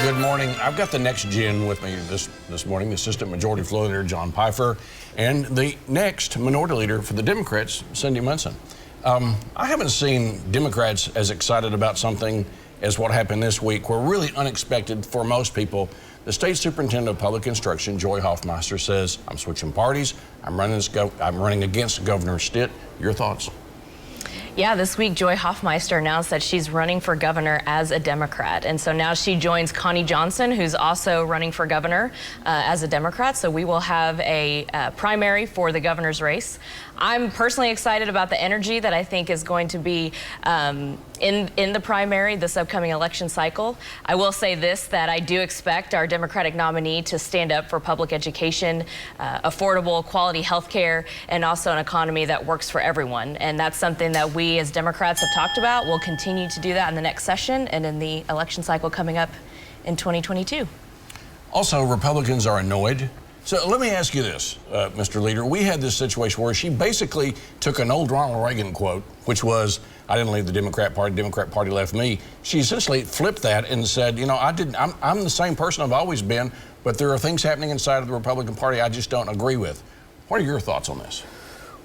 Good morning. I've got the next gen with me this morning, the Assistant Majority Floor Leader, John Pfeiffer, and the next Minority Leader for the Democrats, Cyndi Munson. I haven't seen Democrats as excited about something as what happened this week, where really unexpected for most people. The State Superintendent of Public Instruction, Joy Hofmeister, says, I'm switching parties. I'm running against Governor Stitt. Your thoughts? Yeah, this week Joy Hofmeister announced that she's running for governor as a Democrat. And so now she joins Connie Johnson, who's also running for governor as a Democrat. So we will have a primary for the governor's race. I'm personally excited about the energy that I think is going to be in the primary this upcoming election cycle. I will say this, that I do expect our Democratic nominee to stand up for public education, affordable, quality health care, and also an economy that works for everyone. And that's something that we as Democrats have talked about. We'll continue to do that in the next session and in the election cycle coming up in 2022. Also, Republicans are annoyed. So let me ask you this, Mr. Leader. We had this situation where she basically took an old Ronald Reagan quote, which was, I didn't leave the Democrat Party left me. She essentially flipped that and said, you know, I'm the same person I've always been, but there are things happening inside of the Republican Party I just don't agree with. What are your thoughts on this?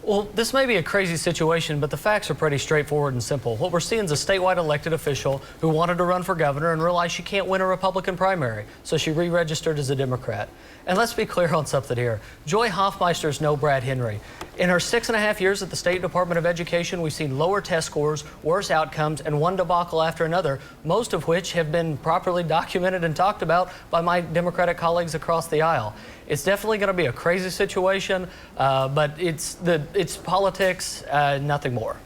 Well, this may be a crazy situation, but the facts are pretty straightforward and simple. What we're seeing is a statewide elected official who wanted to run for governor and realized she can't win a Republican primary, so she re-registered as a Democrat. And let's be clear on something here. Joy Hofmeister is no Brad Henry. In her 6.5 years at the State Department of Education, we've seen lower test scores, worse outcomes, and one debacle after another, most of which have been properly documented and talked about by my Democratic colleagues across the aisle. It's definitely going to be a crazy situation, but it's politics, nothing more.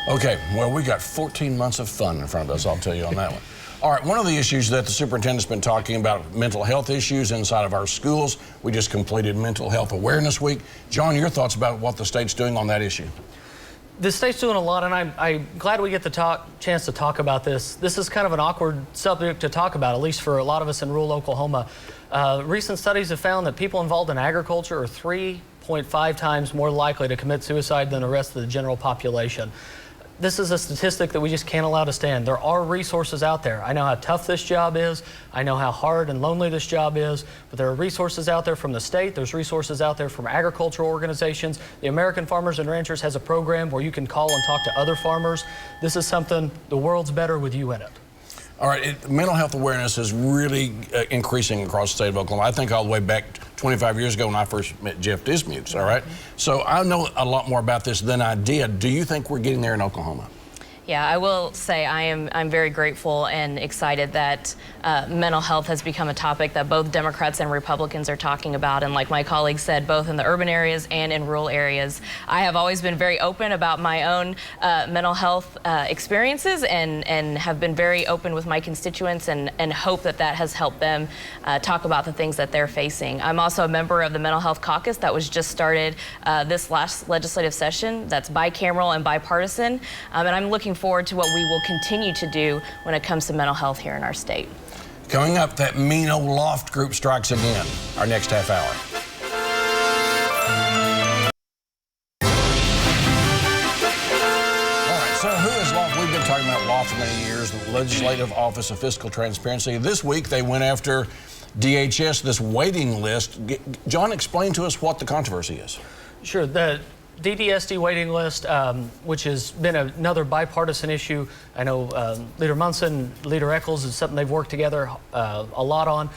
Okay, well, we got 14 months of fun in front of us, I'll tell you on that one. All right, one of the issues that the superintendent's been talking about, mental health issues inside of our schools. We just completed Mental Health Awareness Week. John, your thoughts about what the state's doing on that issue? The state's doing a lot, and I'm glad we get the chance to talk about this. This is kind of an awkward subject to talk about, at least for a lot of us in rural Oklahoma. Recent studies have found that people involved in agriculture are 3.5 times more likely to commit suicide than the rest of the general population. This is a statistic that we just can't allow to stand. There are resources out there. I know how tough this job is. I know how hard and lonely this job is, but there are resources out there from the state. There's resources out there from agricultural organizations. The American Farmers and Ranchers has a program where you can call and talk to other farmers. This is something, the world's better with you in it. All right, mental health awareness is really increasing across the state of Oklahoma. I think all the way back 25 years ago when I first met Jeff Dismukes, all right? So I know a lot more about this than I did. Do you think we're getting there in Oklahoma? Yeah, I will say I'm very grateful and excited that mental health has become a topic that both Democrats and Republicans are talking about. And like my colleague said, both in the urban areas and in rural areas. I have always been very open about my own mental health experiences and have been very open with my constituents and hope that that has helped them talk about the things that they're facing. I'm also a member of the Mental Health Caucus that was just started this last legislative session. That's bicameral and bipartisan. And I'm looking forward to what we will continue to do when it comes to mental health here in our state. Coming up, that mean old loft group strikes again. Our next half hour. All right, so who is loft? We've been talking about loft for many years, the Legislative Office of Fiscal Transparency. This week, they went after DHS, this waiting list. John, explain to us what the controversy is. Sure. The DDSD waiting list, which has been another bipartisan issue. I know Leader Munson, Leader Eccles is something they've worked together a lot on.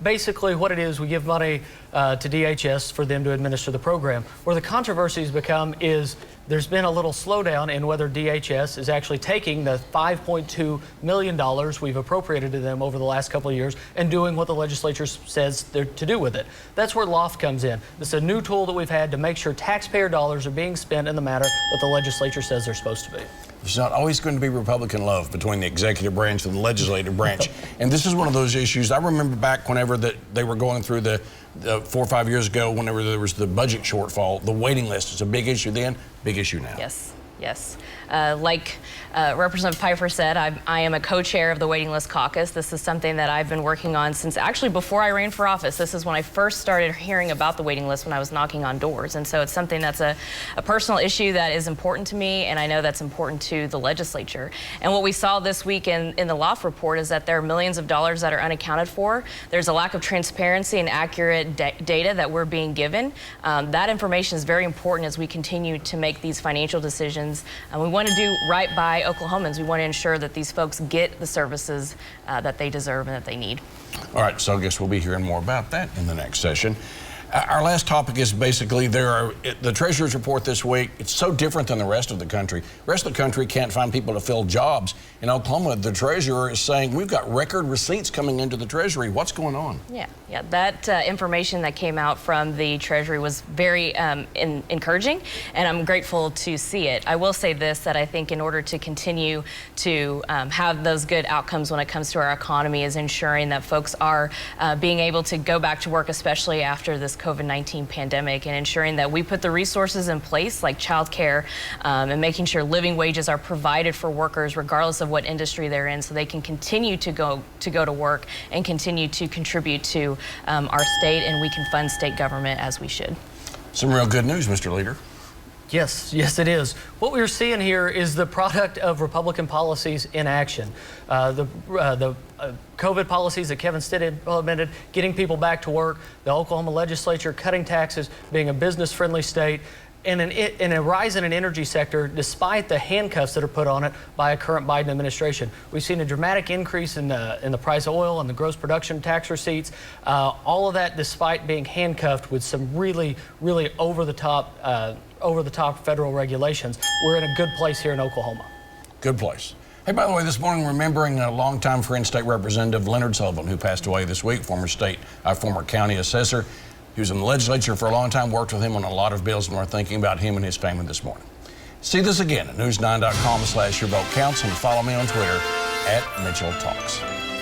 Basically what it is, we give money to DHS for them to administer the program. Where the controversy has become is there's been a little slowdown in whether DHS is actually taking the $5.2 million we've appropriated to them over the last couple of years and doing what the legislature says they're to do with it. That's where LOFT comes in. This is a new tool that we've had to make sure taxpayer dollars are being spent in the manner that the legislature says they're supposed to be. There's not always going to be Republican love between the executive branch and the legislative branch. And this is one of those issues. I remember back whenever they were going through the 4 or 5 years ago, whenever there was the budget shortfall, the waiting list is a big issue then, big issue now. Yes. Yes. Like Representative Pfeiffer said, I am a co-chair of the waiting list caucus. This is something that I've been working on since actually before I ran for office. This is when I first started hearing about the waiting list when I was knocking on doors. And so it's something that's a personal issue that is important to me, and I know that's important to the legislature. And what we saw this week in the Loft report is that there are millions of dollars that are unaccounted for. There's a lack of transparency and accurate data that we're being given. That information is very important as we continue to make these financial decisions. We want to do right by Oklahomans. We want to ensure that these folks get the services that they deserve and that they need. All right, so I guess we'll be hearing more about that in the next session. Our last topic is basically the Treasurer's report this week. It's so different than the rest of the country. The rest of the country can't find people to fill jobs. In Oklahoma, the Treasurer is saying we've got record receipts coming into the Treasury. What's going on? Yeah, that information that came out from the Treasury was very encouraging, and I'm grateful to see it. I will say this, that I think in order to continue to have those good outcomes when it comes to our economy is ensuring that folks are being able to go back to work, especially after this COVID-19 pandemic, and ensuring that we put the resources in place like childcare and making sure living wages are provided for workers regardless of what industry they're in, so they can continue to go to work and continue to contribute to our state, and we can fund state government as we should. Some real good news, Mr. Leader. Yes, it is. What we're seeing here is the product of Republican policies in action. The COVID policies that Kevin Stitt implemented, getting people back to work, the Oklahoma legislature cutting taxes, being a business-friendly state, and a rise in an energy sector despite the handcuffs that are put on it by a current Biden administration. We've seen a dramatic increase in the price of oil and the gross production tax receipts. All of that despite being handcuffed with some really over-the-top federal regulations. We're in a good place here in Oklahoma. Good place. Hey, by the way, this morning remembering a longtime friend, State Representative Leonard Sullivan, who passed away this week, former county assessor. He was in the legislature for a long time, worked with him on a lot of bills, and we're thinking about him and his family this morning. See this again at news9.com/yourvotecounts, and follow me on Twitter @MitchellTalks.